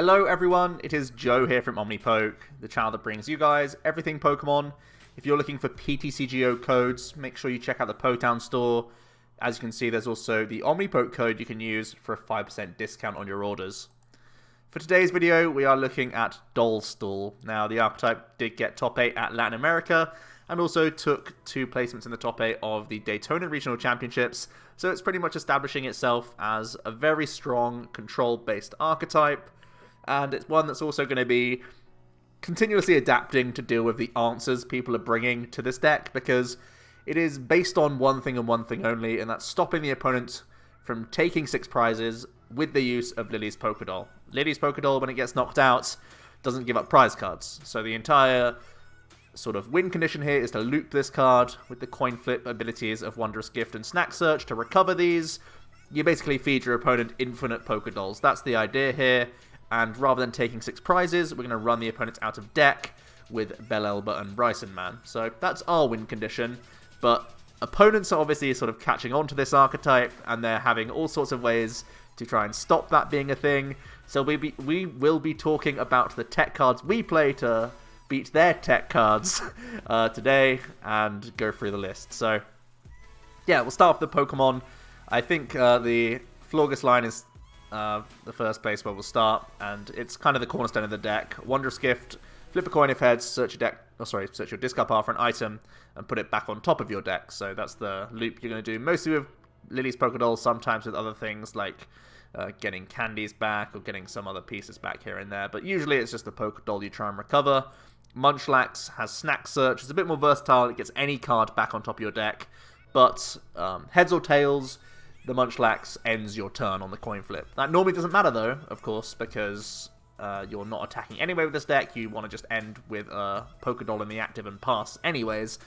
Hello everyone, it is Joe here from OmniPoke, the channel that brings you guys everything Pokemon. If you're looking for PTCGO codes, make sure you check out the Potown store. As you can see, there's also the OmniPoke code you can use for a 5% discount on your orders. For today's video, we are looking at Dolstall. Now, the archetype did get top 8 at Latin America, and also took 2 placements in the top 8 of the Daytona Regional Championships, so it's pretty much establishing itself as a very strong, control-based archetype, and it's one that's also going to be continuously adapting to deal with the answers people are bringing to this deck, because it is based on one thing and one thing only, and that's stopping the opponent from taking 6 prizes with the use of Lily's Pokédoll. Lily's Pokédoll, when it gets knocked out, doesn't give up prize cards, so the entire sort of win condition here is to loop this card with the coin flip abilities of Wondrous Gift and Snack Search to recover these. You basically feed your opponent infinite Pokédolls. That's the idea here, and rather than taking 6 prizes, we're going to run the opponents out of deck with Bellelba and Bryson Man. So that's our win condition, but opponents are obviously sort of catching on to this archetype, and they're having all sorts of ways to try and stop that being a thing. So we will be talking about the tech cards we play to beat their tech cards today, and go through the list. So yeah, we'll start with the Pokemon. I think the Florges line is the first place where we'll start, and it's kind of the cornerstone of the deck. Wondrous Gift, flip a coin if heads, search your discard pile for an item, and put it back on top of your deck. So that's the loop you're going to do, mostly with Lily's Pokédoll, sometimes with other things like getting candies back or getting some other pieces back here and there, but usually it's just the Pokédoll you try and recover. Munchlax has Snack Search. It's a bit more versatile. It gets any card back on top of your deck, but heads or tails, the Munchlax ends your turn on the coin flip. That normally doesn't matter though, of course, because you're not attacking anyway with this deck. You want to just end with a Pokédoll in the active and pass anyways.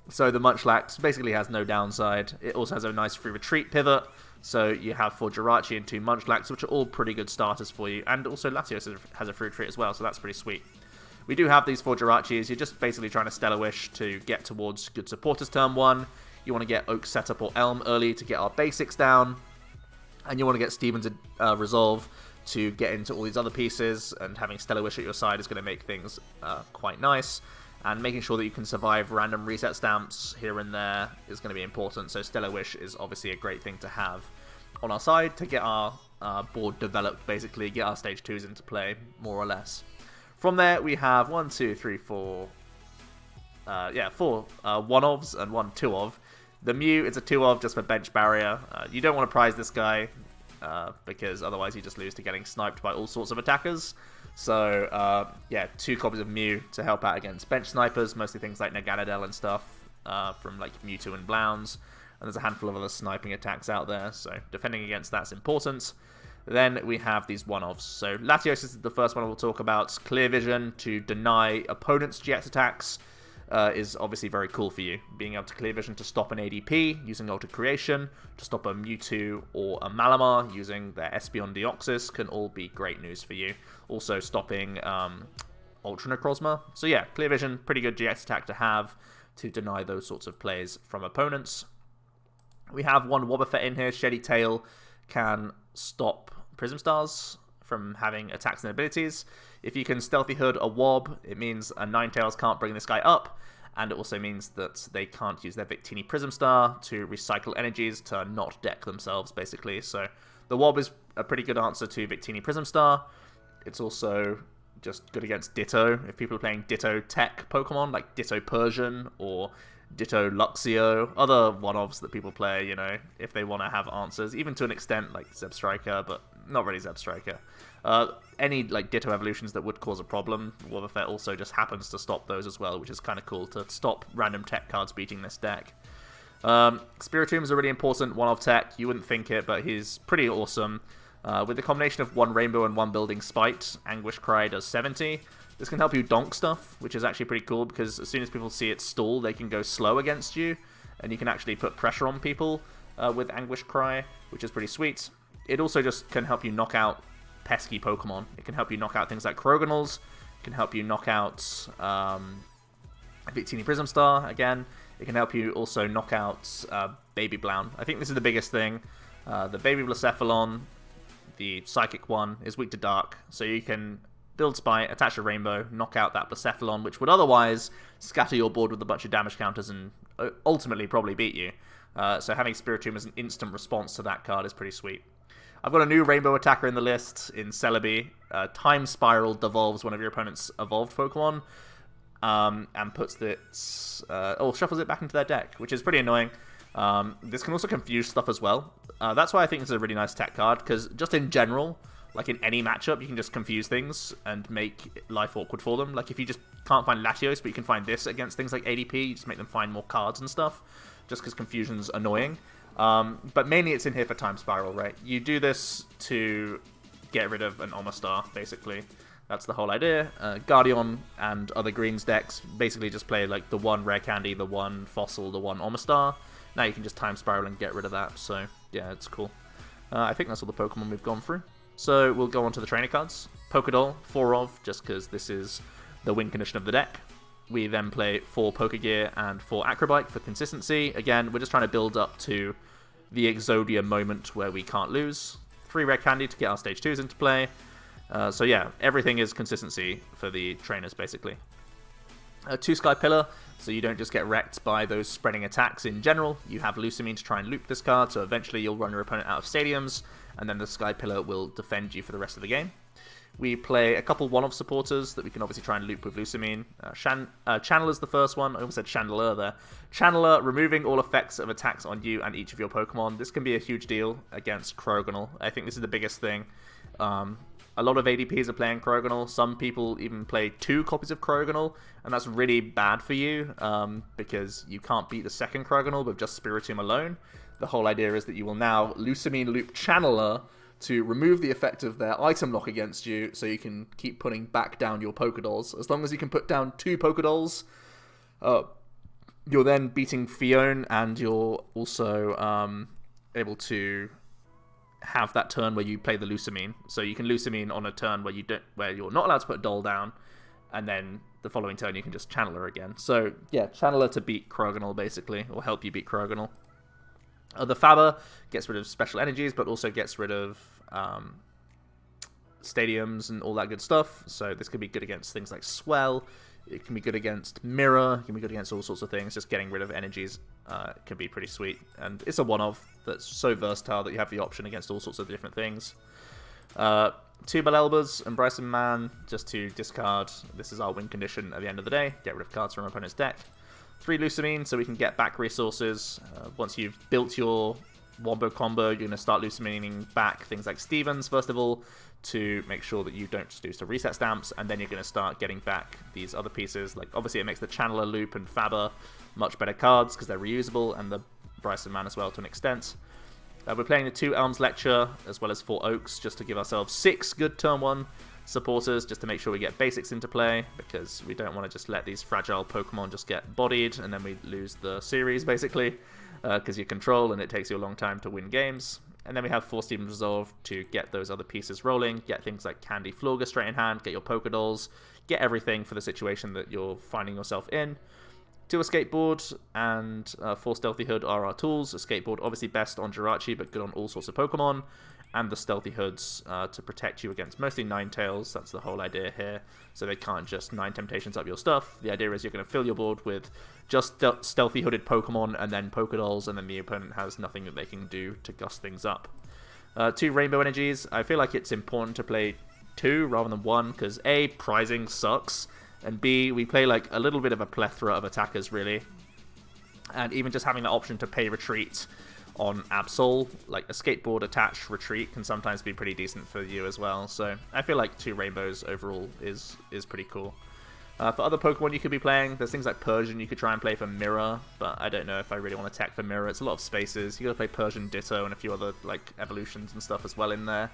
So the Munchlax basically has no downside. It also has a nice free retreat pivot, so you have 4 Jirachi and 2 Munchlax, which are all pretty good starters for you. And also Latios has a free retreat as well, so that's pretty sweet. We do have these 4 Jirachis. You're just basically trying to Stellar Wish to get towards good supporters turn 1. You want to get Oak Setup or Elm early to get our basics down. And you want to get Steven's Resolve to get into all these other pieces, and having Stellar Wish at your side is going to make things quite nice. And making sure that you can survive random reset stamps here and there is going to be important. So Stellar Wish is obviously a great thing to have on our side to get our board developed, basically, get our stage 2s into play, more or less. From there, we have 4 one-ofs and 1 two-of. The Mew is a 2-of just for bench barrier. You don't want to prize this guy, because otherwise you just lose to getting sniped by all sorts of attackers. So, yeah, 2 copies of Mew to help out against bench snipers, mostly things like Naganadel and stuff, from like Mewtwo and Blounds. And there's a handful of other sniping attacks out there, so defending against that's important. Then we have these one-offs. So Latios is the first one we'll talk about. Clear Vision to deny opponents' GX attacks is obviously very cool for you. Being able to Clear Vision to stop an ADP using Altered Creation, to stop a Mewtwo or a Malamar using their Espeon Deoxys can all be great news for you. Also stopping Ultra Necrozma. So yeah, Clear Vision, pretty good GX attack to have to deny those sorts of plays from opponents. We have 1 Wobbuffet in here. Shady Tail can stop Prism Stars from having attacks and abilities. If you can Stealthy Hood a Wob, it means a Ninetales can't bring this guy up, and it also means that they can't use their Victini Prism Star to recycle energies to not deck themselves, basically. So the Wob is a pretty good answer to Victini Prism Star. It's also just good against Ditto. If people are playing Ditto tech Pokemon, like Ditto Persian or Ditto Luxio, other one-offs that people play, you know, if they want to have answers, even to an extent like Zebstrika, but not really Zebstrika. Any like Ditto evolutions that would cause a problem, Wobbuffet also just happens to stop those as well, which is kind of cool to stop random tech cards beating this deck. Spiritomb is a really important one-off tech. You wouldn't think it, but he's pretty awesome. With the combination of 1 Rainbow and 1 Building Spite, Anguish Cry does 70. This can help you donk stuff, which is actually pretty cool, because as soon as people see it stall, they can go slow against you, and you can actually put pressure on people with Anguish Cry, which is pretty sweet. It also just can help you knock out pesky Pokemon. It can help you knock out things like Kroganals. It can help you knock out Victini Prism Star, again. It can help you also knock out Baby Blound. I think this is the biggest thing. The Baby Blacephalon, the Psychic one, is weak to Dark, so you can build Spite, attach a Rainbow, knock out that Blacephalon, which would otherwise scatter your board with a bunch of damage counters and ultimately probably beat you. So having Spiritomb as an instant response to that card is pretty sweet. I've got a new Rainbow attacker in the list in Celebi. Time Spiral devolves one of your opponent's evolved Pokemon, and puts it, shuffles it back into their deck, which is pretty annoying. This can also confuse stuff as well. That's why I think this is a really nice tech card, because just in general, like in any matchup, you can just confuse things and make life awkward for them. Like if you just can't find Latios, but you can find this against things like ADP, you just make them find more cards and stuff, just because confusion's annoying. But mainly it's in here for Time Spiral, right? You do this to get rid of an Omastar, basically. That's the whole idea. Guardian and other Greens decks basically just play like the one Rare Candy, the one Fossil, the one Omastar. Now you can just Time Spiral and get rid of that, so yeah, it's cool. I think that's all the Pokemon we've gone through. So we'll go on to the trainer cards. Pokédoll, 4 of, just because this is the win condition of the deck. We then play 4 Pokegear and 4 Acrobike for consistency. Again, we're just trying to build up to the Exodia moment where we can't lose. 3 Rare Candy to get our Stage 2s into play. So yeah, everything is consistency for the trainers, basically. 2 Sky Pillar, so you don't just get wrecked by those spreading attacks in general. You have Lusamine to try and loop this card, so eventually you'll run your opponent out of stadiums, and then the Sky Pillar will defend you for the rest of the game. We play a couple one-off supporters that we can obviously try and loop with Lusamine. Channeler's the first one. I almost said Chandeler there. Channeler, removing all effects of attacks on you and each of your Pokemon. This can be a huge deal against Croagonnal. I think this is the biggest thing. A lot of ADPs are playing Croagonnal. Some people even play 2 copies of Croagonnal, and that's really bad for you, because you can't beat the second Croagonnal with just Spiritomb alone. The whole idea is that you will now Lusamine loop Channeler to remove the effect of their item lock against you, so you can keep putting back down your Pokédolls. As long as you can put down 2 Pokédolls, you're then beating Fion, and you're also able to have that turn where you play the Lusamine. So you can Lusamine on a turn where you're not allowed to put a Doll down, and then the following turn you can just Channeler again. So yeah, Channeler to beat Croagonnal, basically, or help you beat Croagonnal. The Faber gets rid of special energies, but also gets rid of stadiums and all that good stuff. So this could be good against things like Swell. It can be good against Mirror. It can be good against all sorts of things. Just getting rid of energies can be pretty sweet. And it's a one-of that's so versatile that you have the option against all sorts of different things. 2 Belelbas and Bryson Man, just to discard. This is our win condition at the end of the day. Get rid of cards from our opponent's deck. 3 Lusamine, so we can get back resources. Once you've built your Wombo combo, you're going to start Lusamining back things like Stevens, first of all, to make sure that you don't just lose to reset stamps, and then you're going to start getting back these other pieces. Like, obviously it makes the Channeler, Loop, and Faber much better cards, because they're reusable, and the Bryson Man as well to an extent. We're playing the 2 Elms Lecture, as well as 4 Oaks, just to give ourselves 6 good turn 1 supporters, just to make sure we get basics into play, because we don't want to just let these fragile Pokemon just get bodied and then we lose the series, basically, because you control and it takes you a long time to win games. And then we have 4 Stevens Resolve to get those other pieces rolling, get things like Candy Florga straight in hand, get your Pokédolls, get everything for the situation that you're finding yourself in. 2 Escape Board and 4 Stealthy Hood are our tools. Escape Board obviously best on Jirachi, but good on all sorts of Pokemon. And the Stealthy Hoods to protect you against mostly Ninetales. That's the whole idea here. So they can't just 9 Temptations up your stuff. The idea is you're going to fill your board with just Stealthy Hooded Pokemon and then Pokédolls, and then the opponent has nothing that they can do to gust things up. 2 Rainbow Energies. I feel like it's important to play 2 rather than 1, because A, prizing sucks, and B, we play like a little bit of a plethora of attackers, really. And even just having the option to pay retreat on Absol, like a skateboard attached retreat, can sometimes be pretty decent for you as well. So I feel like 2 Rainbows overall is pretty cool. For other Pokemon you could be playing, there's things like Persian you could try and play for Mirror, but I don't know if I really want to tech for Mirror. It's a lot of spaces. You gotta play Persian Ditto and a few other like evolutions and stuff as well in there,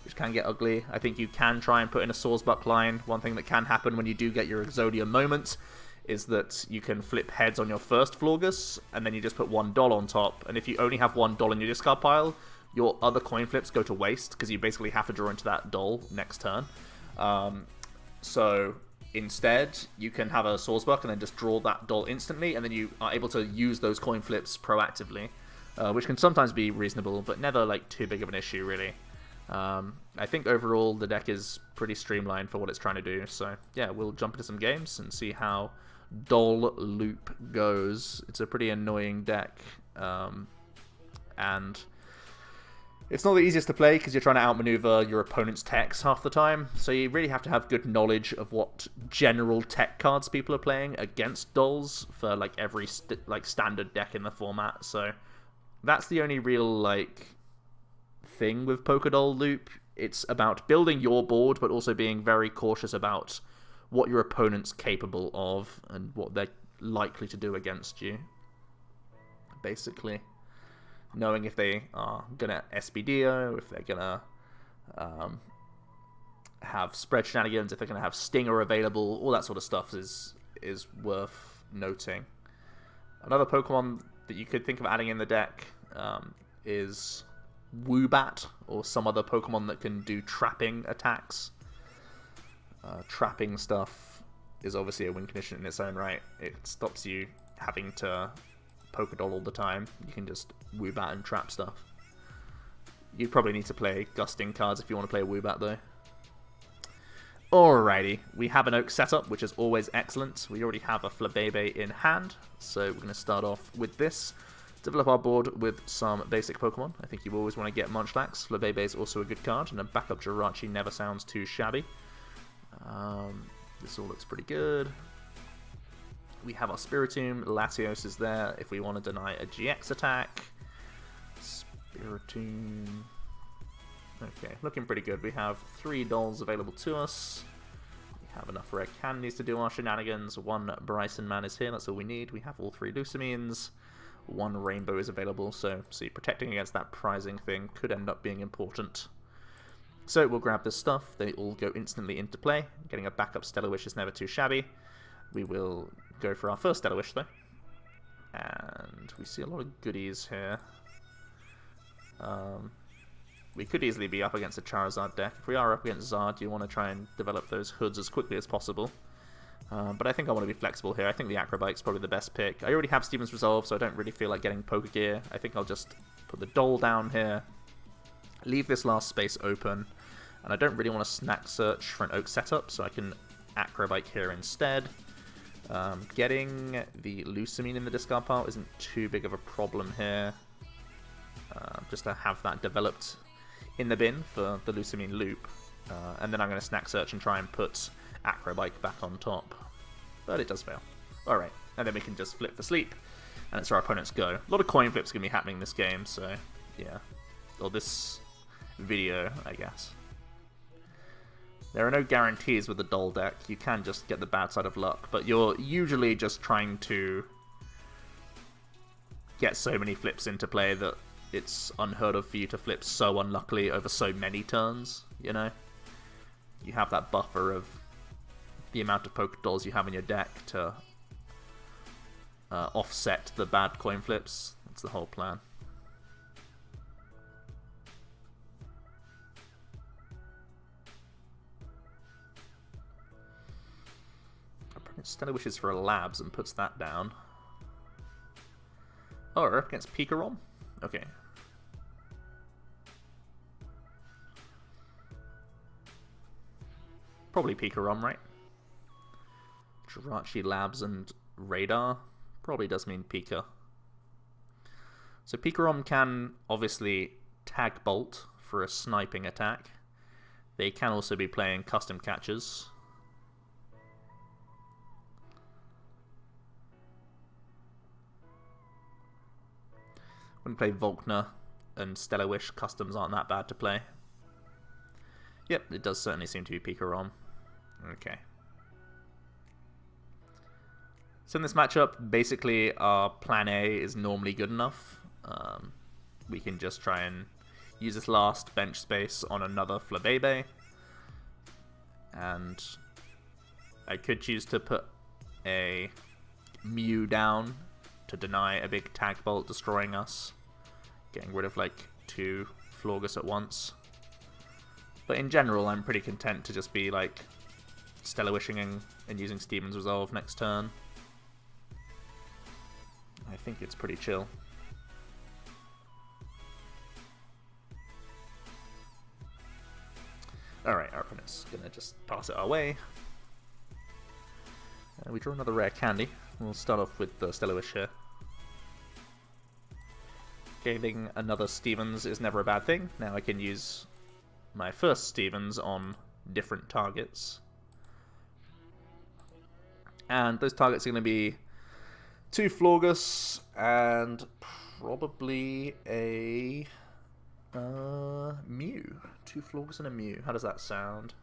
which can get ugly. I think you can try and put in a Sawsbuck line. One thing that can happen when you do get your Exodia moment is that you can flip heads on your first Florgus, and then you just put $1 on top, and if you only have $1 in your discard pile, your other coin flips go to waste, because you basically have to draw into that doll next turn. So instead, you can have a Sawsbuck and then just draw that doll instantly, and then you are able to use those coin flips proactively, which can sometimes be reasonable, but never like too big of an issue, really. I think overall the deck is pretty streamlined for what it's trying to do. So yeah, we'll jump into some games and see how Doll Loop goes. It's a pretty annoying deck, and it's not the easiest to play because you're trying to outmaneuver your opponent's techs half the time. So you really have to have good knowledge of what general tech cards people are playing against dolls for like every standard deck in the format. So that's the only real thing with Poké Doll Loop. It's about building your board, but also being very cautious about what your opponent's capable of and what they're likely to do against you. Basically, knowing if they are gonna SBDO, if they're gonna have spread shenanigans, if they're gonna have Stinger available, all that sort of stuff is worth noting. Another Pokemon that you could think of adding in the deck is Woobat, or some other Pokemon that can do trapping attacks. Trapping stuff is obviously a win condition in its own right. It stops you having to Poké Doll all the time. You can just Woobat and trap stuff. You'd probably need to play Gusting cards if you want to play Woobat though. Alrighty, we have an Oak setup, which is always excellent. We already have a Flabebe in hand, so we're going to start off with this. Develop our board with some basic Pokemon. I think you always want to get Munchlax. Flabebe is also a good card, and a backup Jirachi never sounds too shabby. This all looks pretty good. We have our Spiritomb. Latios is there if we want to deny a GX attack. Spiritomb. Okay, looking pretty good. We have 3 dolls available to us. We have enough rare candies to do our shenanigans. 1 Bryson Man is here, that's all we need. We have all 3 Lucamines. 1 Rainbow is available, so see, protecting against that prizing thing could end up being important. So we'll grab this stuff. They all go instantly into play. Getting a backup Stellar Wish is never too shabby. We will go for our first Stellar Wish though. And we see a lot of goodies here. We could easily be up against a Charizard deck. If we are up against Zard, you want to try and develop those hoods as quickly as possible. But I think I want to be flexible here. I think the Acrobike's probably the best pick. I already have Steven's Resolve, so I don't really feel like getting Pokegear. I think I'll just put the Doll down here, leave this last space open, and I don't really want to snack search for an Oak setup, so I can Acrobike here instead. Getting the Lusamine in the discard pile isn't too big of a problem here. Just to have that developed in the bin for the Lusamine loop. And then I'm going to snack search and try and put Acrobike back on top. But it does fail. Alright, and then we can just flip for sleep. And it's our opponent's go. A lot of coin flips going to be happening this game, so yeah. Or this video, I guess. There are no guarantees with the Doll deck. You can just get the bad side of luck, but you're usually just trying to get so many flips into play that it's unheard of for you to flip so unluckily over so many turns, you know? You have that buffer of the amount of Poké Dolls you have in your deck to offset the bad coin flips. That's the whole plan. Stellar Wishes for a Labs and puts that down. Or against Pikarom? Okay. Probably Pikarom, right? Jirachi, Labs, and Radar. Probably does mean Pika. So Pikarom can obviously Tag Bolt for a sniping attack. They can also be playing custom catches. When we play Volkner and Stellar Wish, customs aren't that bad to play. Yep, it does certainly seem to be Pikarom. Okay. So in this matchup, basically our plan A is normally good enough. We can just try and use this last bench space on another Flabebe. And I could choose to put a Mew down to deny a big Tag Bolt destroying us. Getting rid of like 2 Florges at once. But in general, I'm pretty content to just be like Stellar Wishing and using Steven's Resolve next turn. I think it's pretty chill. Alright, our opponent's gonna just pass it our way. We draw another rare candy. We'll start off with the Stellar Wish here. Gaining another Stevens is never a bad thing. Now I can use my first Stevens on different targets. And those targets are going to be 2 Florges and probably a Mew. 2 Florges and a Mew. How does that sound?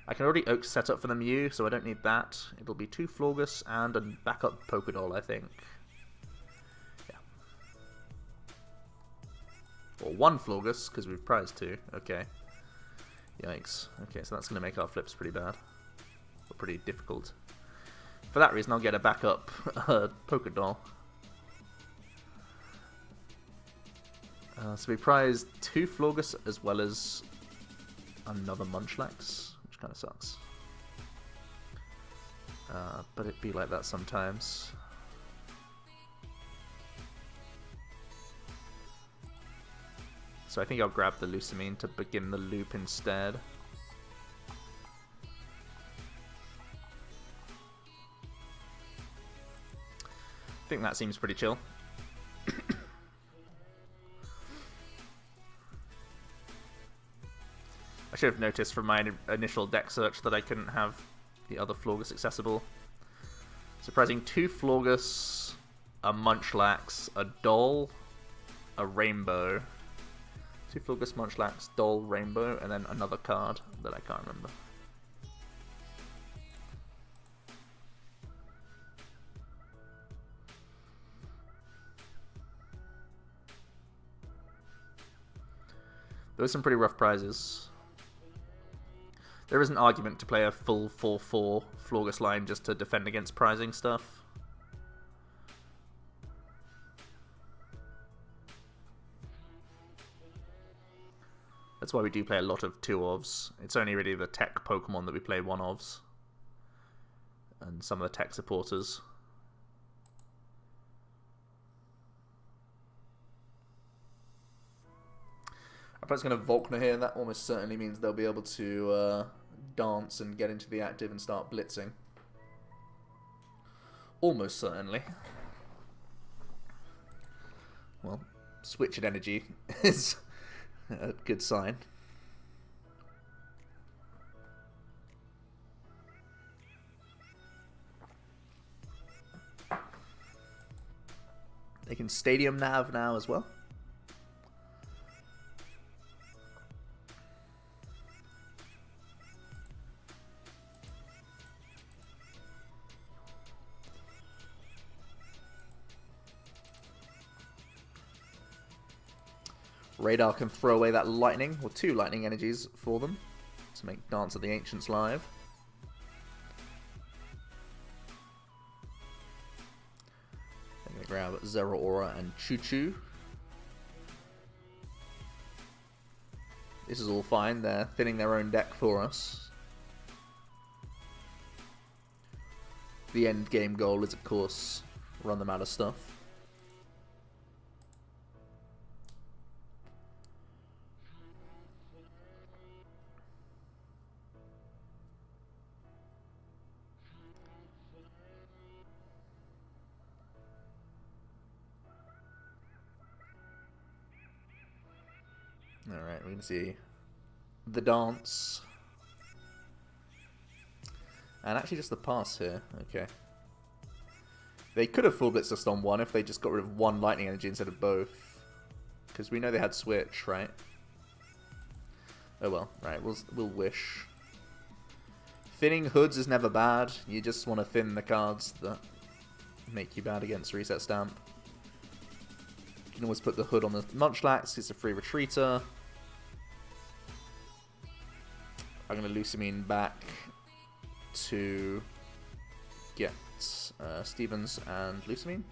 I can already Oak set up for the Mew, so I don't need that. It'll be 2 Florges and a backup Pokédoll, I think. Or 1 Florges, because we've prized 2. Okay. Yikes. Okay, so that's going to make our flips pretty bad. Or pretty difficult. For that reason, I'll get a backup Pokédoll. So we prized 2 Florges as well as another Munchlax, which kind of sucks. But it'd be like that sometimes. So I think I'll grab the Lusamine to begin the loop instead. I think that seems pretty chill. I should have noticed from my initial deck search that I couldn't have the other Florges accessible. Surprising 2 Florges, a Munchlax, a Doll, a Rainbow. 2 Florges, Munchlax, Doll, Rainbow, and then another card that I can't remember. There were some pretty rough prizes. There is an argument to play a full 4-4 Florges line just to defend against prizing stuff. That's why we do play a lot of 2-ofs. It's only really the tech Pokemon that we play 1-ofs. And some of the tech supporters. Our opponent's going to Volkner here, and that almost certainly means they'll be able to dance and get into the active and start blitzing. Almost certainly. Well, switch in energy is a good sign. They can Stadium Nav now as well. Radar can throw away that lightning, or 2 lightning energies for them, to make Dance of the Ancients live. I'm going to grab Zeraora and Choo-Choo. This is all fine, they're thinning their own deck for us. The end game goal is, of course, run them out of stuff. Alright, we can see the dance. And actually just the pass here, okay. They could have full blitzed us on 1 if they just got rid of 1 lightning energy instead of both. Because we know they had switch, right? Oh well, right, we'll wish. Thinning hoods is never bad. You just want to thin the cards that make you bad against Reset Stamp. You can always put the hood on the Munchlax, it's a free retreater. I'm going to Lusamine back to get Stevens and Lusamine.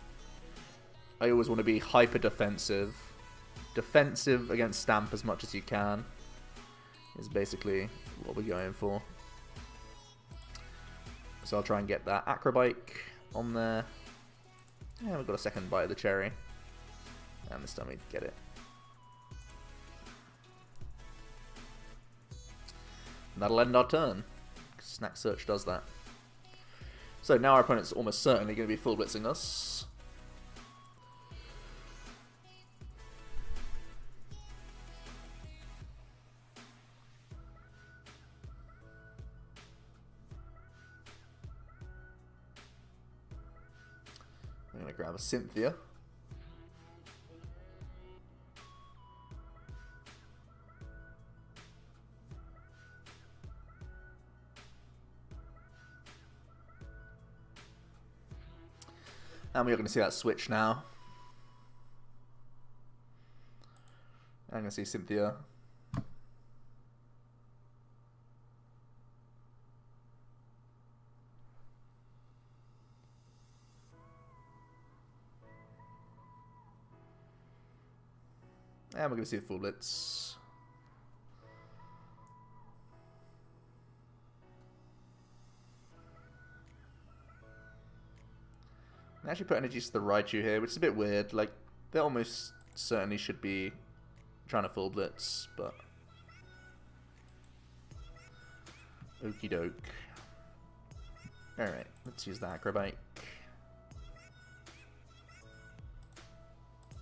I always want to be hyper defensive. Defensive against Stamp as much as you can is basically what we're going for. So I'll try and get that Acrobike on there. Yeah, we've got a second bite of the cherry. And this time we get it. And that'll end our turn. Snack Search does that. So now our opponent's almost certainly going to be full blitzing us. I'm going to grab a Cynthia. And we're going to see that switch now. I'm going to see Cynthia. And we're going to see the full blitz. I actually put energies to the Raichu here, which is a bit weird. Like, they almost certainly should be trying to full blitz, but okie doke. Alright, let's use the Acrobike.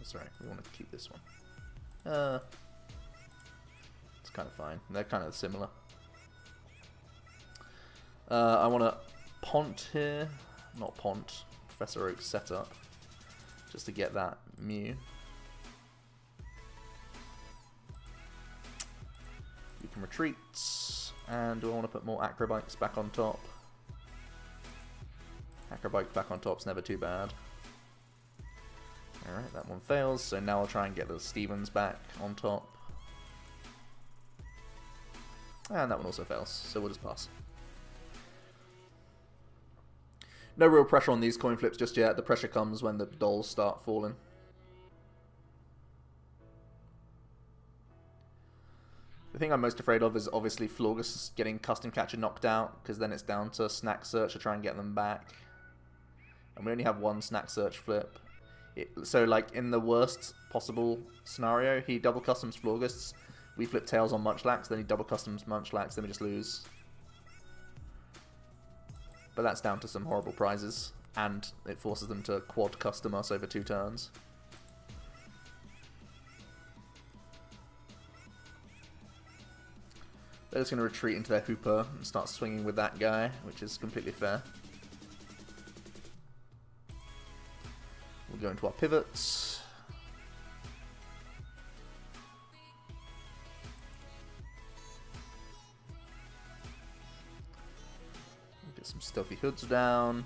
Sorry, we want to keep this one. It's kind of fine. They're kind of similar. I want to Pont here. Not Pont. Professor Oak setup. Just to get that Mew. You can retreat. And do I want to put more Acrobikes back on top? Acrobike back on top's never too bad. Alright, that one fails, so now I'll try and get the Stevens back on top. And that one also fails, so we'll just pass. No real pressure on these coin flips just yet. The pressure comes when the dolls start falling. The thing I'm most afraid of is obviously Florges getting Custom Catcher knocked out, because then it's down to Snack Search to try and get them back. And we only have one Snack Search flip. So, like, in the worst possible scenario, he double customs Florges, we flip Tails on Munchlax, then he double customs Munchlax, then we just lose. But that's down to some horrible prizes, and it forces them to quad custom us over 2 turns. They're just going to retreat into their Hooper and start swinging with that guy, which is completely fair. We'll go into our pivots. We'll get some Stealthy Hoods down.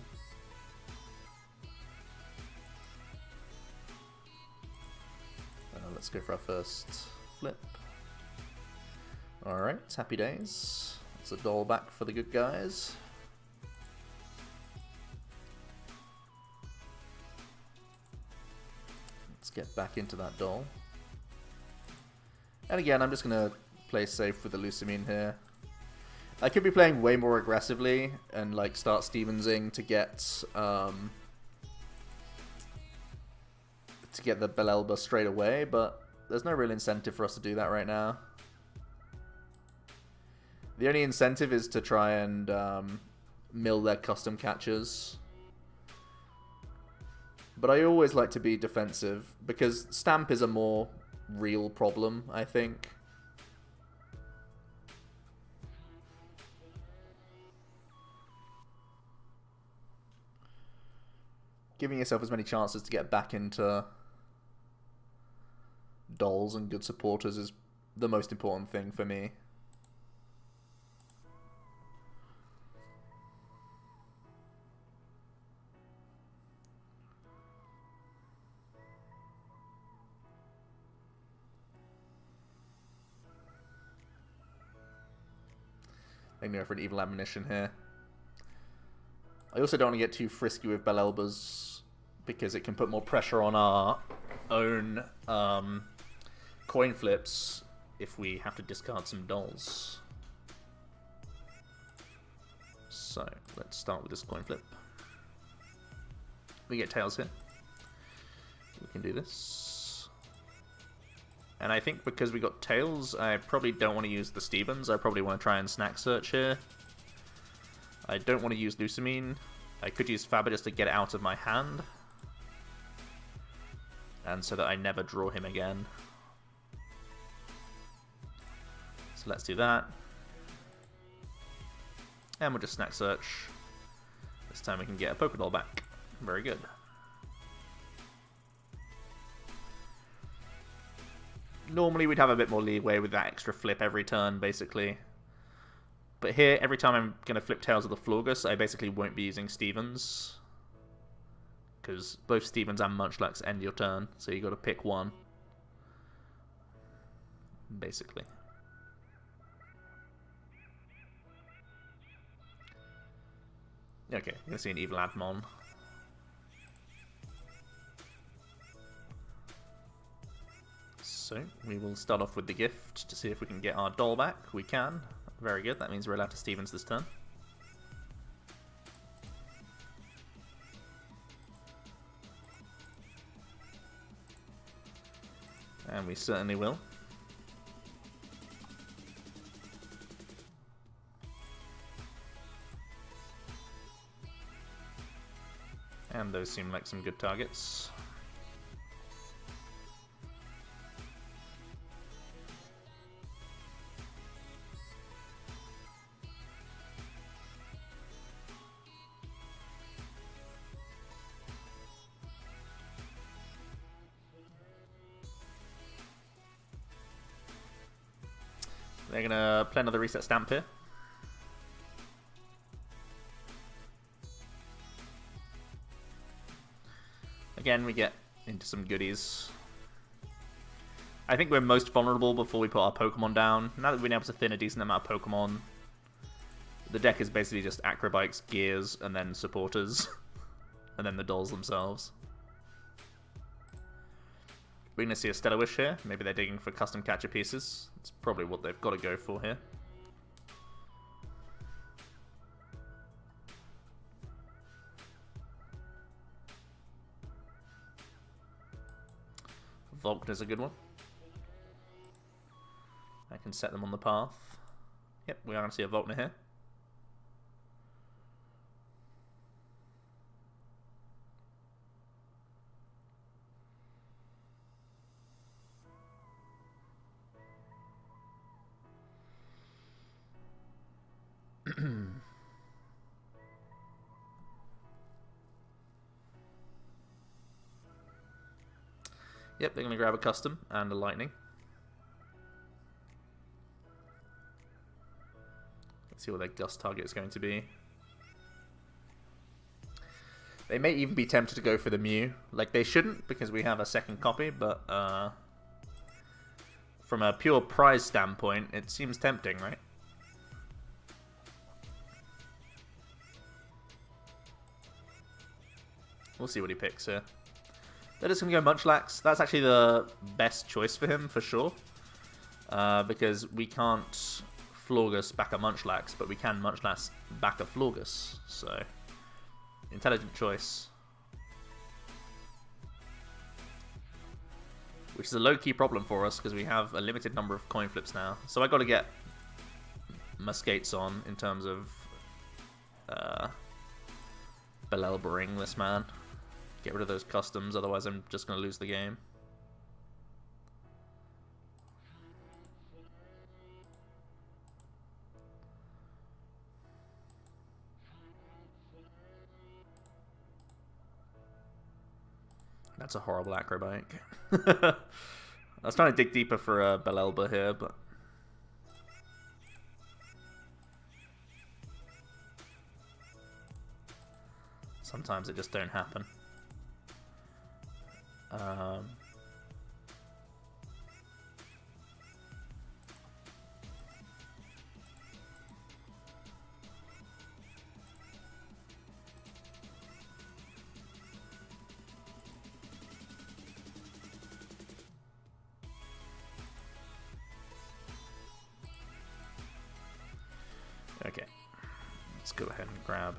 Let's go for our first flip. Alright, happy days. It's a doll back for the good guys. Get back into that doll. And again, I'm just going to play safe with the Lusamine here. I could be playing way more aggressively and like start Stevensing to get the Bellelba straight away, but there's no real incentive for us to do that right now. The only incentive is to try and mill their custom catchers. But I always like to be defensive, because Stamp is a more real problem, I think. Giving yourself as many chances to get back into dolls and good supporters is the most important thing for me. I'm going for an Evil Admonition here. I also don't want to get too frisky with Bellelbas, because it can put more pressure on our own coin flips if we have to discard some dolls. So, let's start with this coin flip. We get Tails here. We can do this. And I think because we got Tails, I probably don't want to use the Stevens. I probably want to try and Snack Search here. I don't want to use Lusamine. I could use Faber just to get it out of my hand. And so that I never draw him again. So let's do that. And we'll just Snack Search. This time we can get a Pokédoll back. Very good. Normally we'd have a bit more leeway with that extra flip every turn, basically. But here, every time I'm going to flip Tails of the Florges, I basically won't be using Stevens. Because both Stevens and Munchlax end your turn, so you got to pick one. Basically. Okay, I'm going to see an Evil Admon. So, we will start off with the gift to see if we can get our doll back. We can. Very good. That means we're allowed to Stevens this turn. And we certainly will. And those seem like some good targets. They're going to play another reset stamp here. Again, we get into some goodies. I think we're most vulnerable before we put our Pokemon down. Now that we've been able to thin a decent amount of Pokemon, the deck is basically just Acrobikes, Gears, and then supporters. And then the dolls themselves. We're going to see a Stellar Wish here. Maybe they're digging for custom catcher pieces. That's probably what they've got to go for here. Volkner's a good one. I can set them on the path. Yep, we are going to see a Volkner here. Yep, they're going to grab a custom and a lightning. Let's see what their gust target is going to be. They may even be tempted to go for the Mew. Like, they shouldn't, because we have a second copy, but from a pure prize standpoint, it seems tempting, right? We'll see what he picks here. They're just going to go Munchlax. That's actually the best choice for him, for sure. Because we can't Florges back a Munchlax, but we can Munchlax back a Florges. So, intelligent choice. Which is a low-key problem for us, because we have a limited number of coin flips now. So I got to get Muscates on, in terms of Belelbering this man. Get rid of those customs, otherwise I'm just going to lose the game. That's a horrible Acrobike. I was trying to dig deeper for a Belelba here, but... sometimes it just don't happen. Okay, let's go ahead and grab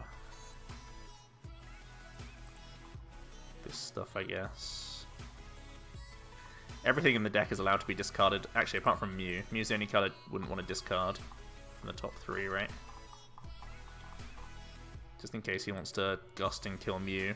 this stuff, I guess. Everything in the deck is allowed to be discarded. Actually, apart from Mew. Mew's the only card I wouldn't want to discard from the top 3, right? Just in case he wants to Gust and kill Mew.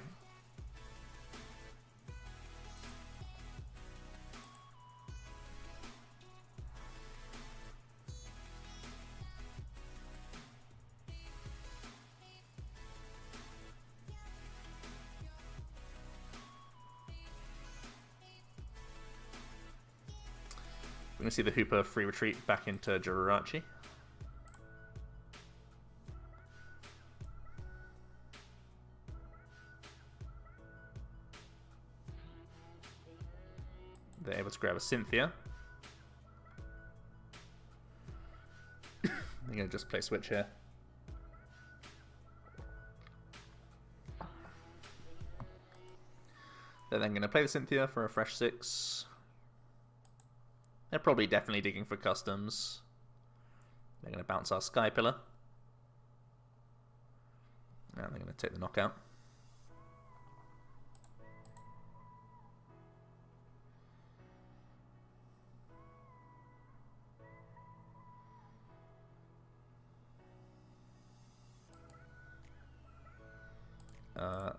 We're going to see the Hooper free retreat back into Jirachi. They're able to grab a Cynthia. They're going to just play Switch here. They're then going to play the Cynthia for a fresh 6. They're probably definitely digging for customs. They're going to bounce our Sky Pillar. And they're going to take the knockout.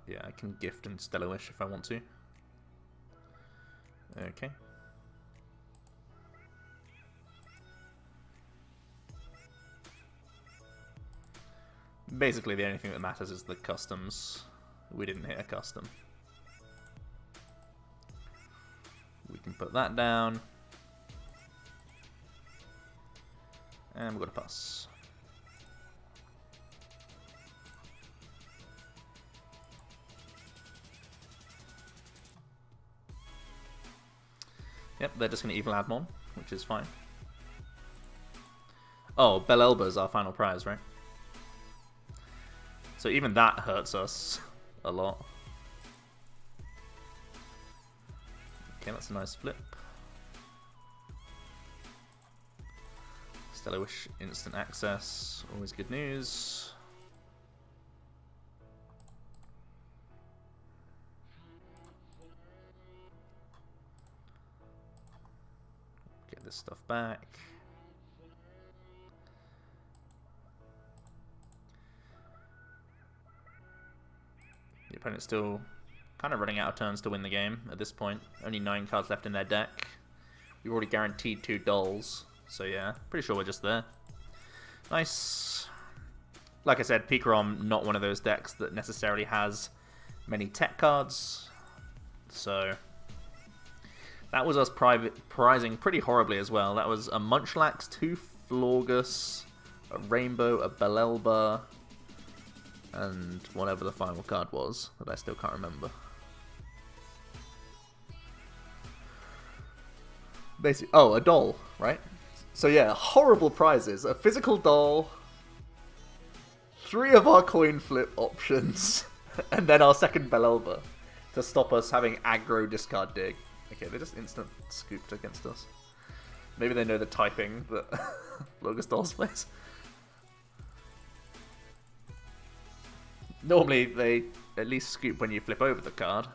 Yeah, I can gift and Stellar Wish if I want to. Okay. Basically, the only thing that matters is the customs. We didn't hit a custom. We can put that down. And we've got a pass. Yep, they're just going to Evil Admon, which is fine. Oh, Belelba's our final prize, right? So even that hurts us a lot. Okay, that's a nice flip. Stellar Wish instant access, always good news. Get this stuff back. The opponent's still kind of running out of turns to win the game at this point. Only 9 cards left in their deck. We've already guaranteed 2 dolls. So yeah, pretty sure we're just there. Nice. Like I said, Pikarom, not one of those decks that necessarily has many tech cards. So that was us prizing pretty horribly as well. That was a Munchlax, 2 Florges, a Rainbow, a Belelba, and whatever the final card was that I still can't remember. Basically, oh, a doll, right? So yeah, horrible prizes. A physical doll, 3 of our coin flip options, and then our second Belelba to stop us having aggro discard dig. Okay, they just instant scooped against us. Maybe they know the typing that Florges Dolls plays. Normally, they at least scoop when you flip over the card.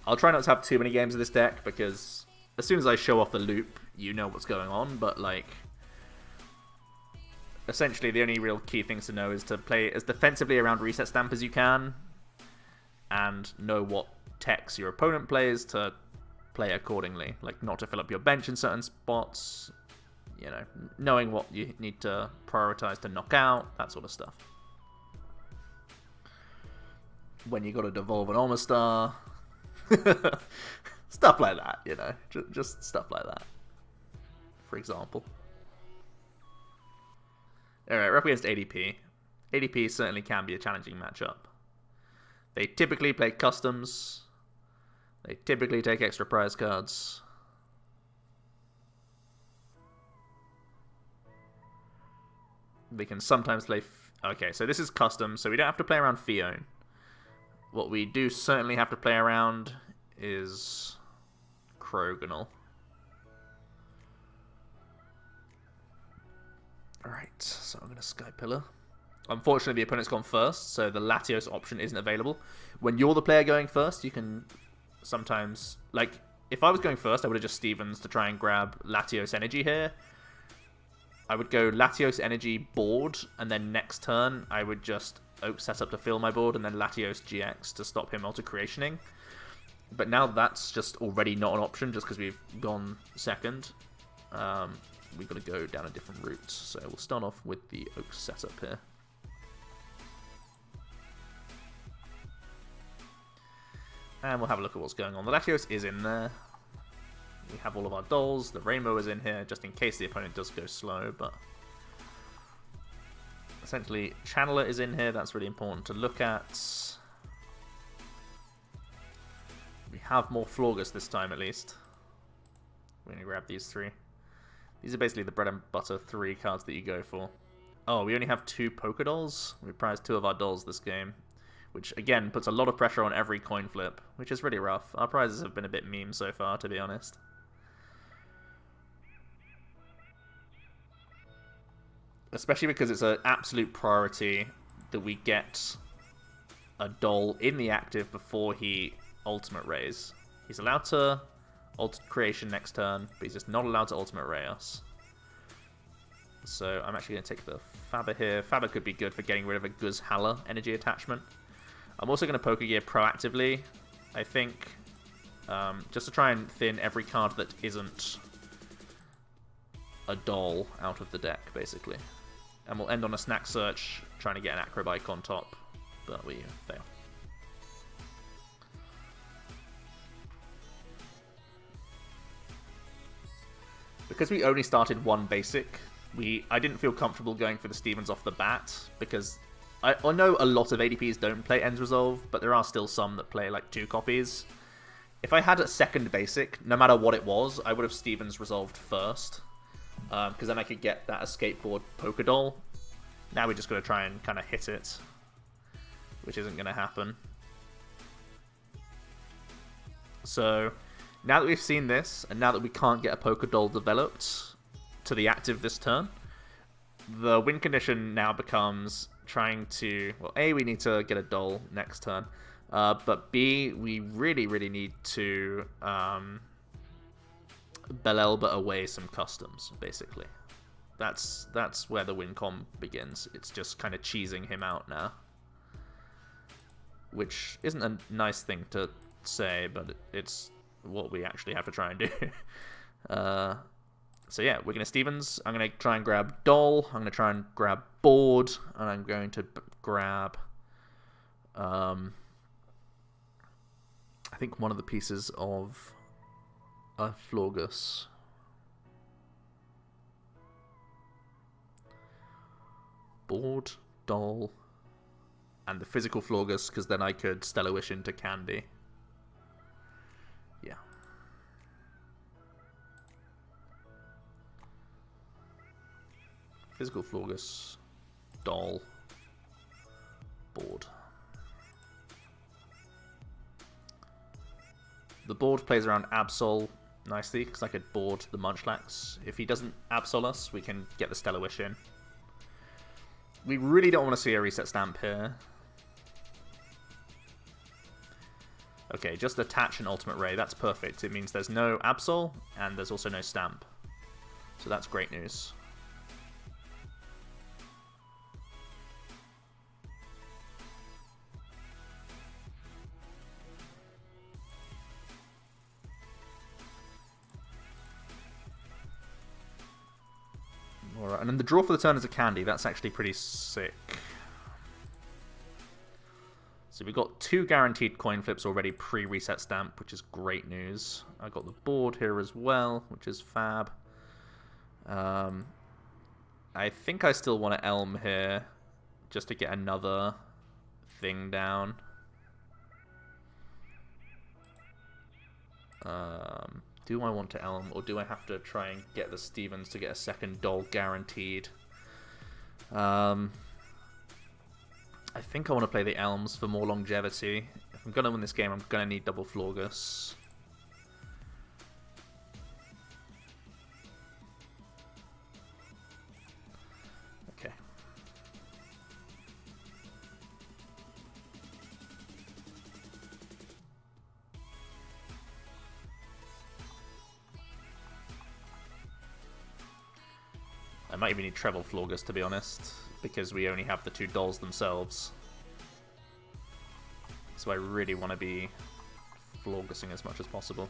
I'll try not to have too many games of this deck, because as soon as I show off the loop, you know what's going on, but, like, essentially the only real key things to know is to play as defensively around Reset Stamp as you can, and know what techs your opponent plays to play accordingly. Like, not to fill up your bench in certain spots, you know, knowing what you need to prioritize to knock out, that sort of stuff. When you got to devolve an Omastar. Stuff like that, you know. Just stuff like that. For example. Alright, we're up against ADP. ADP certainly can be a challenging matchup. They typically play customs. They typically take extra prize cards. They can sometimes play... Okay, so this is custom, so we don't have to play around Fion. What we do certainly have to play around is Crogonal. Alright, so I'm going to Sky Pillar. Unfortunately, the opponent's gone first, so the Latios option isn't available. When you're the player going first, you can sometimes, like, if I was going first, I would have just Stevens to try and grab Latios Energy here. I would go Latios Energy board, and then next turn, I would just Oak set up to fill my board, and then Latios GX to stop him auto-creationing. But now that's just already not an option, just because we've gone second. We've got to go down a different route. So we'll start off with the Oak setup here. And we'll have a look at what's going on. The Latios is in there. We have all of our dolls. The Rainbow is in here, just in case the opponent does go slow, but... essentially, Channeler is in here. That's really important to look at. We have more Florges this time, at least. We're going to grab these 3. These are basically the bread and butter 3 cards that you go for. Oh, we only have 2 Poké Dolls. We prized 2 of our dolls this game, which, again, puts a lot of pressure on every coin flip, which is really rough. Our prizes have been a bit meme so far, to be honest. Especially because it's an absolute priority that we get a doll in the active before he ultimate rays. He's allowed to ult creation next turn, but he's just not allowed to ultimate ray us. So I'm actually going to take the Faber here. Faber could be good for getting rid of a Guzhala energy attachment. I'm also going to Pokegear proactively, I think, just to try and thin every card that isn't a doll out of the deck, basically. And we'll end on a Snack Search, trying to get an Acrobike on top, but we fail. Because we only started 1 basic, I didn't feel comfortable going for the Stevens off the bat, because I know a lot of ADPs don't play Ends Resolve, but there are still some that play like 2 copies. If I had a second basic, no matter what it was, I would have Stevens resolved first, because then I could get that Escape Board Poké Doll. Now we're just going to try and kind of hit it, which isn't going to happen. So, now that we've seen this, and now that we can't get a Poké Doll developed to the active this turn, the win condition now becomes trying to... well, A, we need to get a doll next turn, but B, we really, really need to Belelba away some customs, basically. That's where the win con begins. It's just kind of cheesing him out now. Which isn't a nice thing to say, but it's what we actually have to try and do. So yeah, we're going to Stevens. I'm going to try and grab Doll. I'm going to try and grab Board. And I'm going to grab... I think one of the pieces of a Florges. Board, Doll, and the physical Florges, because then I could Stellar Wish into Candy. Yeah. Physical Florges, Doll, Board. The board plays around Absol nicely, because I could board the Munchlax. If he doesn't Absol us, we can get the Stellar Wish in. We really don't want to see a reset stamp here. Okay, just attach an Ultimate Ray. That's perfect. It means there's no Absol, and there's also no stamp. So that's great news. Alright, and then the draw for the turn is a Candy. That's actually pretty sick. So we've got 2 guaranteed coin flips already pre-reset stamp, which is great news. I got the board here as well, which is fab. I think I still want to Elm here, just to get another thing down. Do I want to Elm, or do I have to try and get the Stevens to get a second doll guaranteed? I think I want to play the Elms for more longevity. If I'm going to win this game, I'm going to need double Florges. Okay. I might even need Treble Florgus, to be honest, because we only have the 2 dolls themselves. So I really want to be Florgusing as much as possible.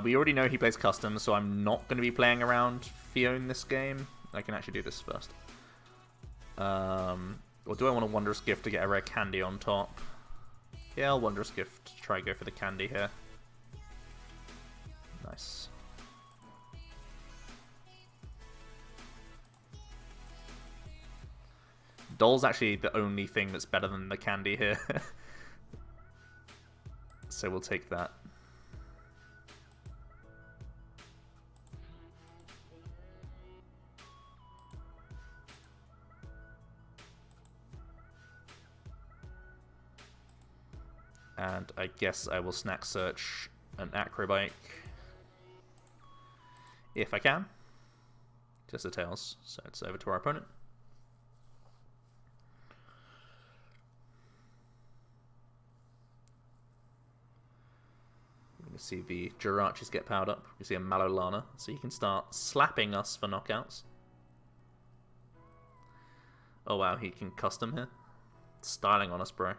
We already know he plays custom, so I'm not going to be playing around Fion this game. I can actually do this first. Or do I want a Wondrous Gift to get a rare candy on top? Yeah, I'll Wondrous Gift to try and go for the candy here. Nice. Doll's actually the only thing that's better than the candy here. So we'll take that. And I guess I will snack search an Acrobike. If I can. Just a Tails. So it's over to our opponent. You can see the Jirachis get powered up. You see a Malolana. So you can start slapping us for knockouts. Oh wow, he can custom here. Styling on us, bro.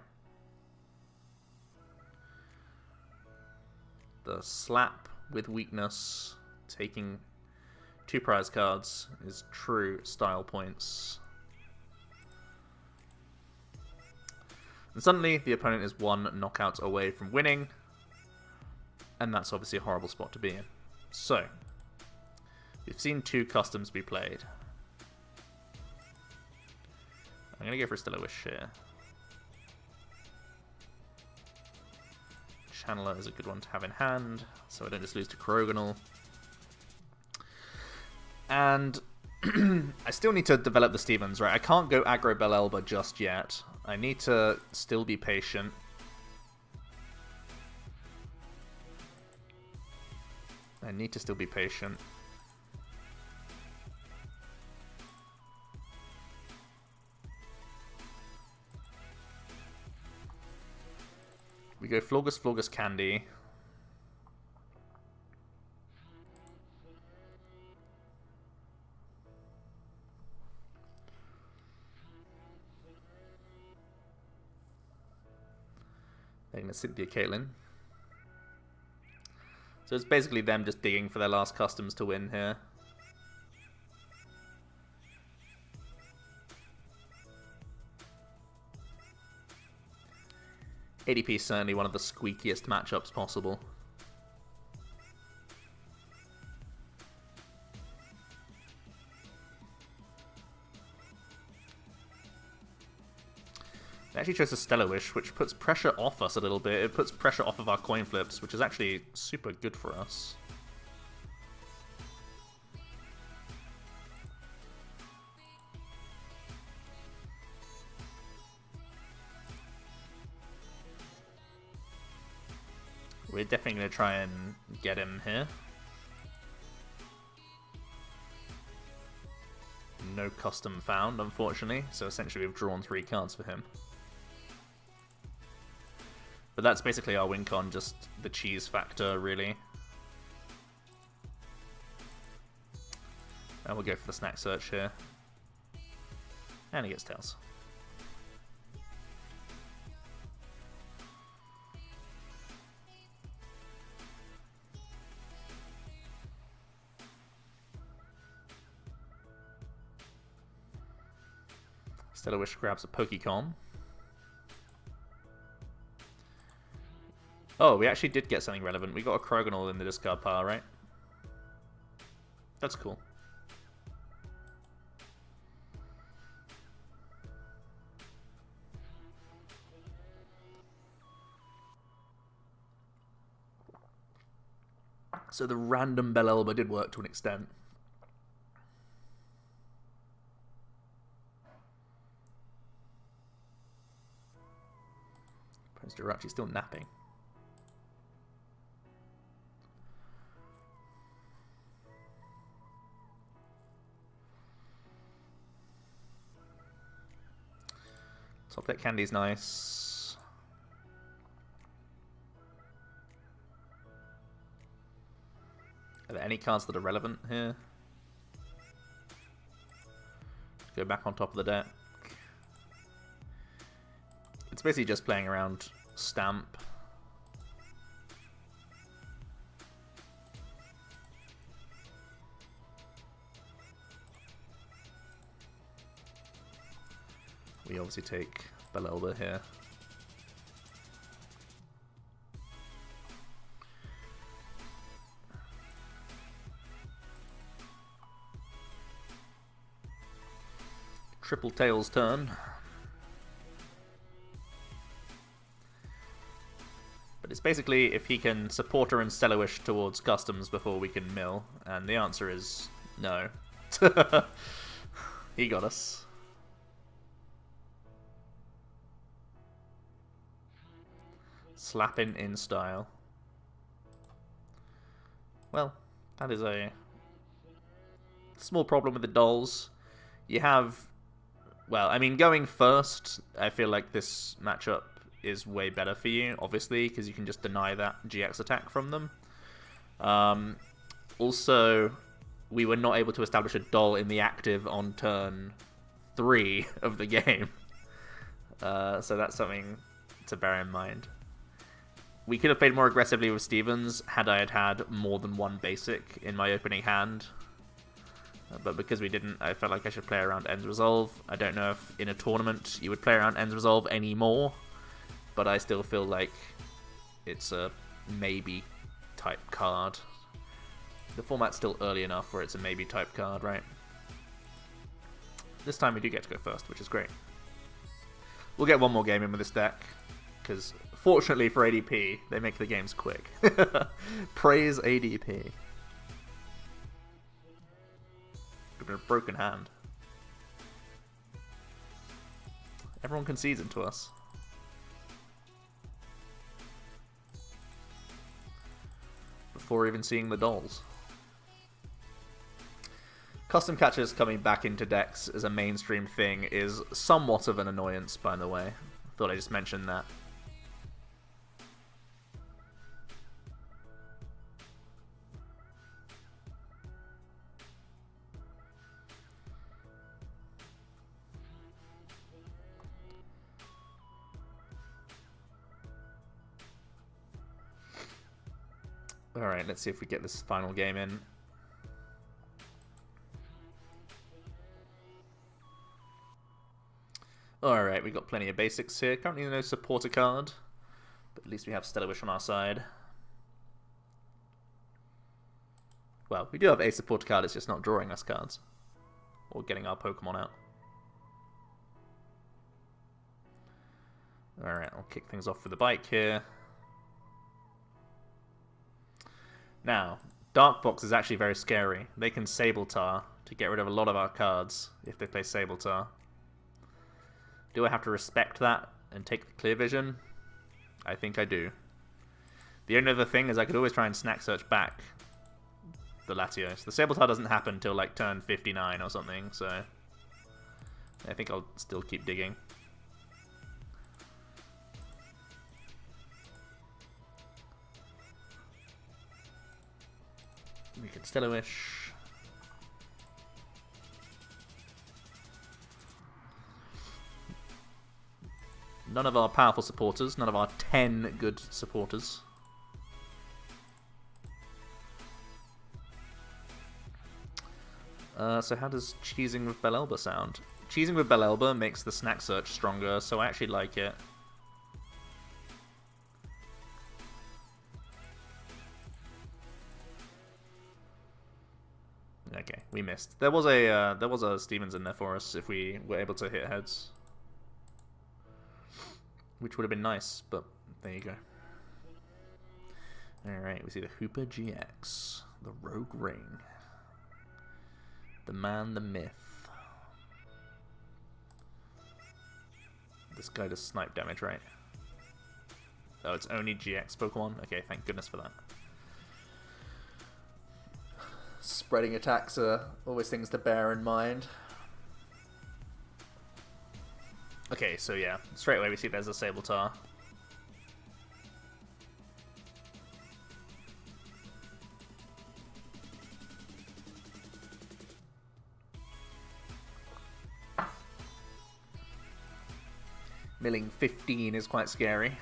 The slap with weakness, taking 2 prize cards, is true style points. And suddenly, the opponent is 1 knockout away from winning, and that's obviously a horrible spot to be in. So, we've seen 2 customs be played. I'm going to go for a Stellar Wish here. Channeler is a good one to have in hand, so I don't just lose to Krogonal. And I still need to develop the Stevens, right? I can't go aggro Belelba just yet. I need to still be patient. I need to still be patient. We go Florgus, Florgus, Candy. They're going to Cynthia Caitlyn. So it's basically them just digging for their last customs to win here. ADP is certainly one of the squeakiest matchups possible. They actually chose a Stellar Wish, which puts pressure off us a little bit. It puts pressure off of our coin flips, which is actually super good for us. We're definitely going to try and get him here. No custom found, unfortunately, so essentially we've drawn 3 cards for him. But that's basically our win con, just the cheese factor, really. And we'll go for the snack search here. And he gets Tails. Stellar Wish grabs a Pokecom. Oh, we actually did get something relevant. We got a Krogonal in the discard pile, right? That's cool. So the random Belelba did work to an extent. Prince Jirachi's still napping. Top deck candy's nice. Are there any cards that are relevant here? Go back on top of the deck. It's basically just playing around Stamp. We obviously take Belelba here. Triple Tails turn. But it's basically if he can support her and Stellarwish towards customs before we can mill, and the answer is no. He got us. Slapping in style. Well, that is a small problem with the dolls. You have, well, I mean, going first, I feel like this matchup is way better for you, obviously, because you can just deny that GX attack from them. Also, we were not able to establish a doll in the active on turn 3 of the game. So that's something to bear in mind. We could have played more aggressively with Stevens had I had more than one basic in my opening hand. But because we didn't, I felt like I should play around Ends Resolve. I don't know if in a tournament you would play around Ends Resolve anymore, but I still feel like it's a maybe type card. The format's still early enough where it's a maybe type card, right? This time we do get to go first, which is great. We'll get one more game in with this deck, because fortunately for ADP, they make the games quick. Praise ADP. A broken hand. Everyone concedes it to us. Before even seeing the dolls. Custom catchers coming back into decks as a mainstream thing is somewhat of an annoyance, by the way. Thought I just mentioned that. Alright, let's see if we get this final game in. Alright, we got plenty of basics here. Currently no supporter card, but at least we have Stellarwish on our side. Well, we do have a supporter card, it's just not drawing us cards. Or getting our Pokemon out. Alright, I'll kick things off with the bike here. Now, Dark Box is actually very scary. They can Sabletar to get rid of a lot of our cards if they play Sabletar. Do I have to respect that and take the Clear Vision? I think I do. The only other thing is I could always try and snack search back the Latios. The Sabletar doesn't happen until like turn 59 or something, so I think I'll still keep digging. We can Stellarwish. None of our powerful supporters, none of our 10 good supporters. So how does cheesing with Belelba sound? Cheesing with Belelba makes the snack search stronger, so I actually like it. Okay, we missed. There was a Stevens in there for us if we were able to hit heads, which would have been nice. But there you go. All right, we see the Hooper GX, the Rogue Ring, the man, the myth. This guy does snipe damage, right? Oh, it's only GX Pokemon. Okay, thank goodness for that. Spreading attacks are always things to bear in mind. Okay, so yeah, straight away we see there's a Sabletar. Milling 15 is quite scary.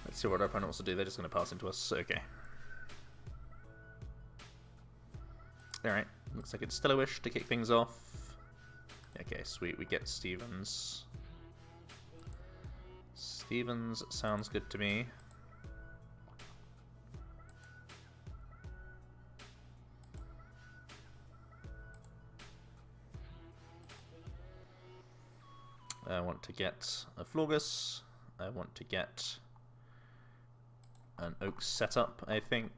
Let's see what our opponent wants to do. They're just going to pass into us. Okay. Alright. Looks like it's Stellar-Wish to kick things off. Okay, sweet. We get Stevens. Stevens sounds good to me. I want to get a Florges. I want to get an Oak setup, I think,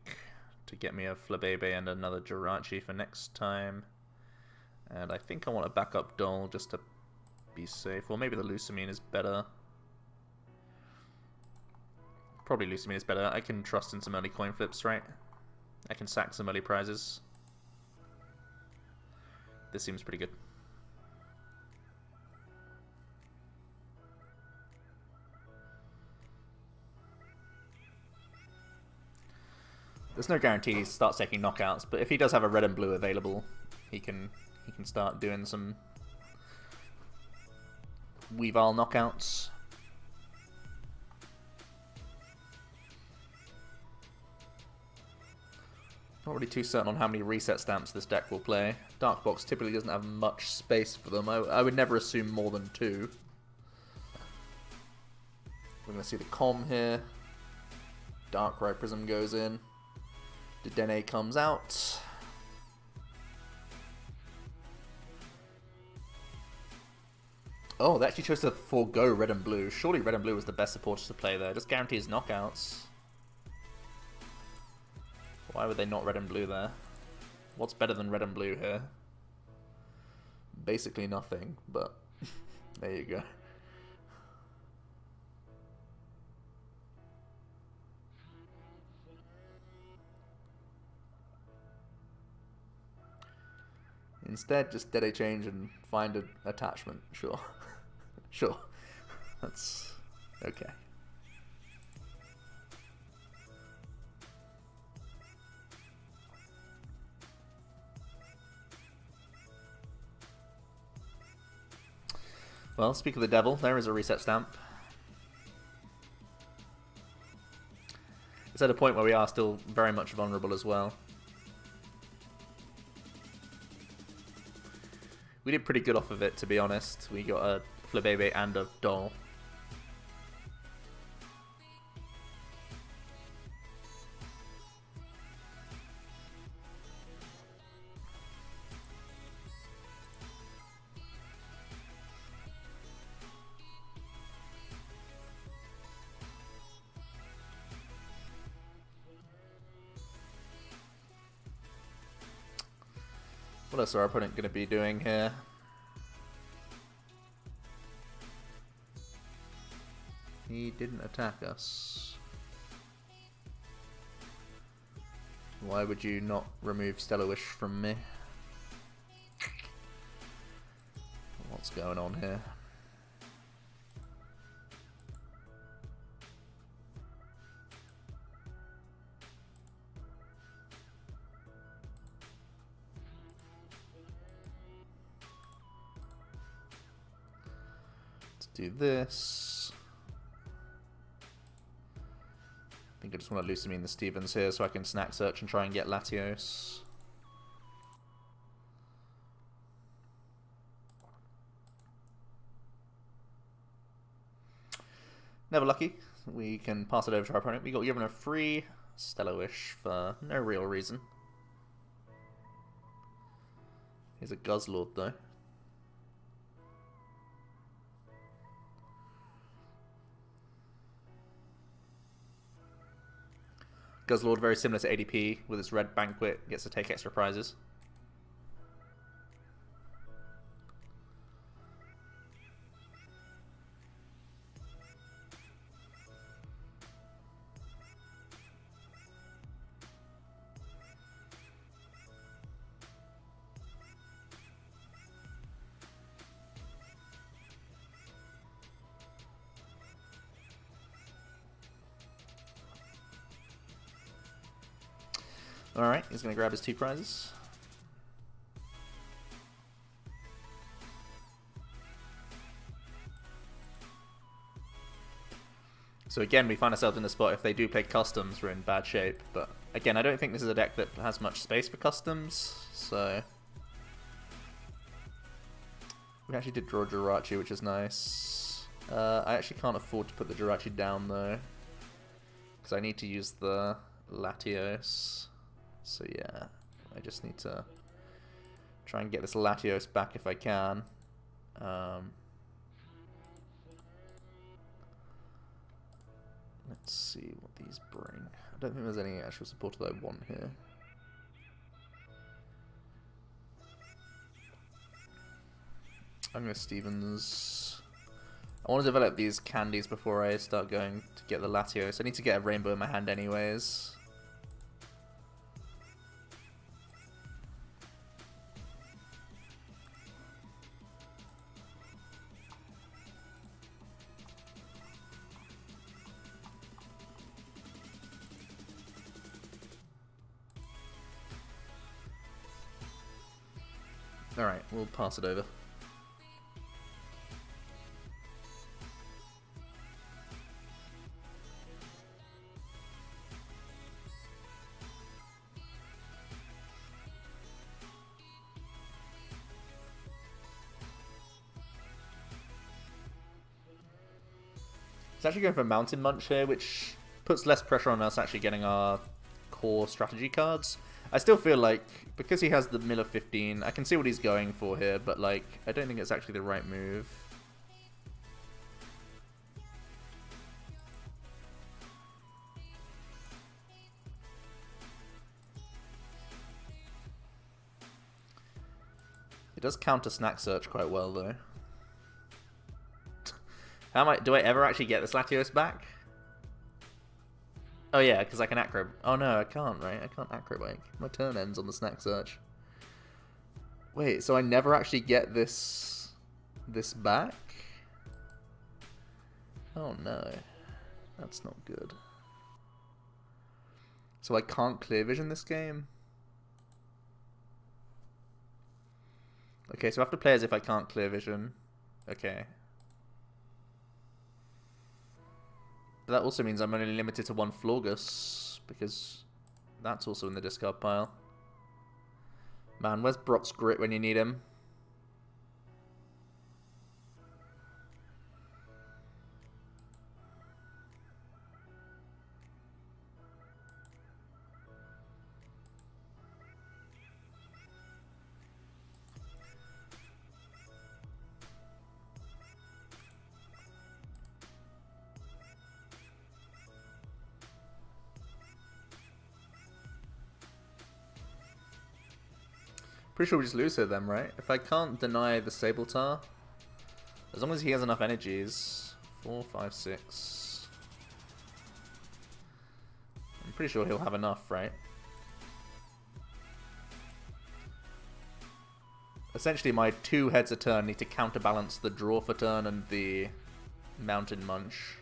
to get me a Flabebe and another Jirachi for next time. And I think I want a backup Doll just to be safe. Or maybe the Lusamine is better. Probably Lusamine is better. I can trust in some early coin flips, right? I can sack some early prizes. This seems pretty good. There's no guarantee he starts taking knockouts, but if he does have a red and blue available, he can start doing some Weavile knockouts. Not really too certain on how many reset stamps this deck will play. Dark Box typically doesn't have much space for them. I would never assume more than 2. We're going to see the Com here. Darkrai Prism goes in. Dedenne comes out. Oh, they actually chose to forego red and blue. Surely red and blue was the best supporters to play there. Just guarantees knockouts. Why would they not red and blue there? What's better than red and blue here? Basically nothing, but there you go. Instead, just Dede change and find an attachment. Sure. Sure. That's okay. Well, speak of the devil, there is a reset stamp. It's at a point where we are still very much vulnerable as well. We did pretty good off of it, to be honest. We got a Flabebe and a Doll. What else are our opponent going to be doing here? He didn't attack us. Why would you not remove Stellar-Wish from me? What's going on here? Let's do this. I think I just want to Lusamine the Stevens here so I can snack search and try and get Latios. Never lucky. We can pass it over to our opponent. We got given a free Stellar-Wish for no real reason. He's a Guzzlord though. Guzzlord, very similar to ADP with its Red Banquet, gets to take extra prizes. Alright, he's going to grab his 2 prizes. So again, we find ourselves in a spot, if they do play customs, we're in bad shape. But again, I don't think this is a deck that has much space for customs, so... We actually did draw Jirachi, which is nice. I actually can't afford to put the Jirachi down, though, because I need to use the Latios. So yeah, I just need to try and get this Latios back if I can. Let's see what these bring. I don't think there's any actual support that I want here. I'm going to Stevens. I want to develop these candies before I start going to get the Latios. I need to get a rainbow in my hand anyways. Alright, we'll pass it over. It's actually going for Mountain Munch here, which puts less pressure on us actually getting our core strategy cards. I still feel like, because he has the Miller 15, I can see what he's going for here, but like, I don't think it's actually the right move. It does counter Snack Search quite well, though. Do I ever actually get this Latios back? Oh yeah, because I can acro. Oh no, I can't, right? I can't acrobike. My turn ends on the Snack Search. Wait, so I never actually get this back? Oh no. That's not good. So I can't clear vision this game? Okay, so I have to play as if I can't clear vision. Okay. But that also means I'm only limited to 1 Florgus, because that's also in the discard pile. Man, where's Brock's Grit when you need him? Pretty sure we just lose here then, right? If I can't deny the Sabletar, as long as he has enough energies. 4, 5, 6. I'm pretty sure he'll have enough, right? Essentially, my 2 heads a turn need to counterbalance the draw for turn and the Mountain Munch.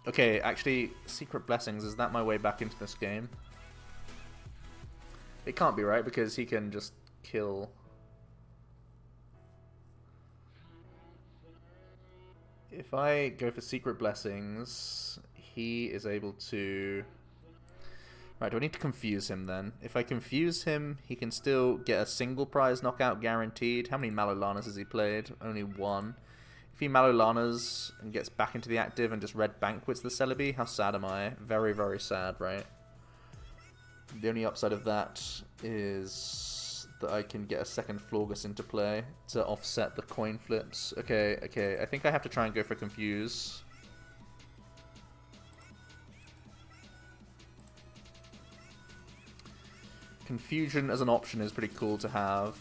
Okay, actually, Secret Blessings, is that my way back into this game? It can't be, right? Because he can just kill... If I go for Secret Blessings, he is able to... Right, do I need to confuse him then? If I confuse him, he can still get a single prize knockout guaranteed. How many Malolanas has he played? Only 1. If he Malolanas and gets back into the active and just Red Banquets the Celebi, how sad am I? Very, very sad, right? The only upside of that is that I can get a second Florgus into play to offset the coin flips. Okay, okay, I think I have to try and go for Confuse. Confusion as an option is pretty cool to have.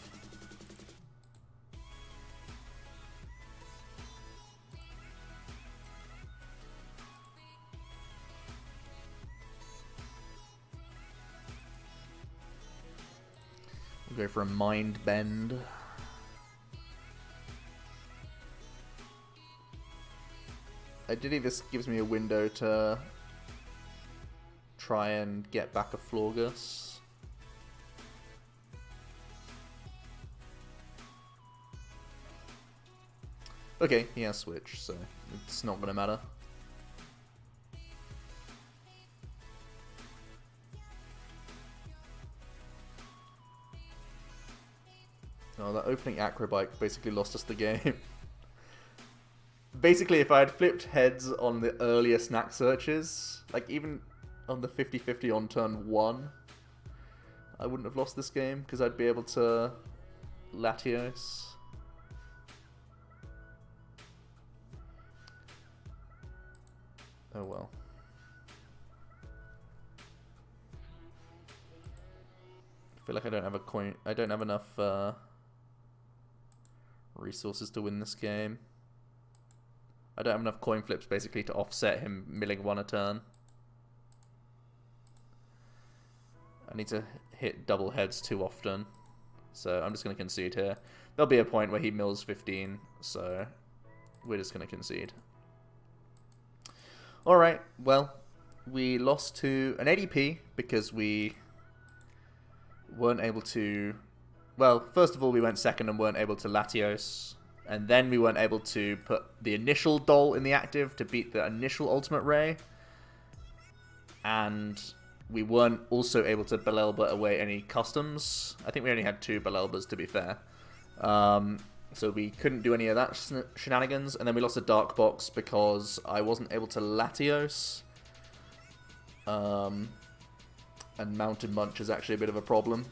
We'll go for a Mind Bend. Ideally, this gives me a window to try and get back a Florgus. Okay, he has Switch, so it's not gonna matter. Oh, that opening Acrobike basically lost us the game. Basically, if I had flipped heads on the earlier snack searches, like even on the 50-50 on turn 1, I wouldn't have lost this game, because I'd be able to Latios. Oh well. I feel like I don't have a coin. I don't have enough resources to win this game. I don't have enough coin flips basically to offset him milling 1 a turn. I need to hit double heads too often, so I'm just going to concede here. There'll be a point where he mills 15, so we're just going to concede. Alright, well, we lost to an ADP because we weren't able to... Well, first of all, we went second and weren't able to Latios. And then we weren't able to put the initial Dol in the active to beat the initial Ultimate Ray. And we weren't also able to Belelba away any customs. I think we only had 2 Belelbas, to be fair. So we couldn't do any of that shenanigans. And then we lost a Dark Box because I wasn't able to Latios. And Mountain Munch is actually a bit of a problem.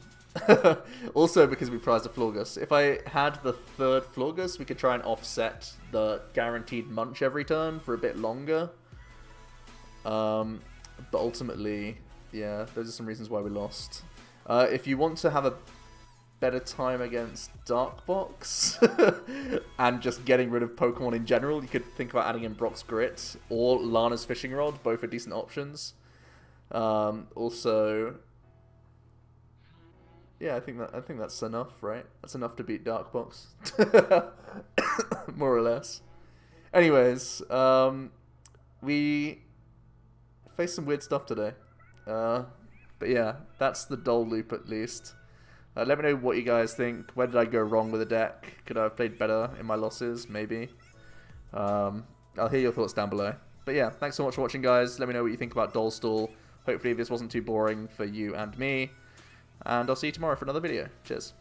Also because we prized a Florgus. If I had the 3rd Florgus, we could try and offset the guaranteed Munch every turn for a bit longer. But ultimately, yeah, those are some reasons why we lost. If you want to have a better time against Dark Box and just getting rid of Pokemon in general, you could think about adding in Brock's Grit or Lana's Fishing Rod. Both are decent options. Also, yeah, I think that's enough, right? That's enough to beat Dark Box, more or less. Anyways, we faced some weird stuff today. But yeah, that's the Dol loop at least. Let me know what you guys think. Where did I go wrong with the deck? Could I have played better in my losses? Maybe. I'll hear your thoughts down below. But yeah, thanks so much for watching, guys. Let me know what you think about Dol Stall. Hopefully this wasn't too boring for you and me. And I'll see you tomorrow for another video. Cheers.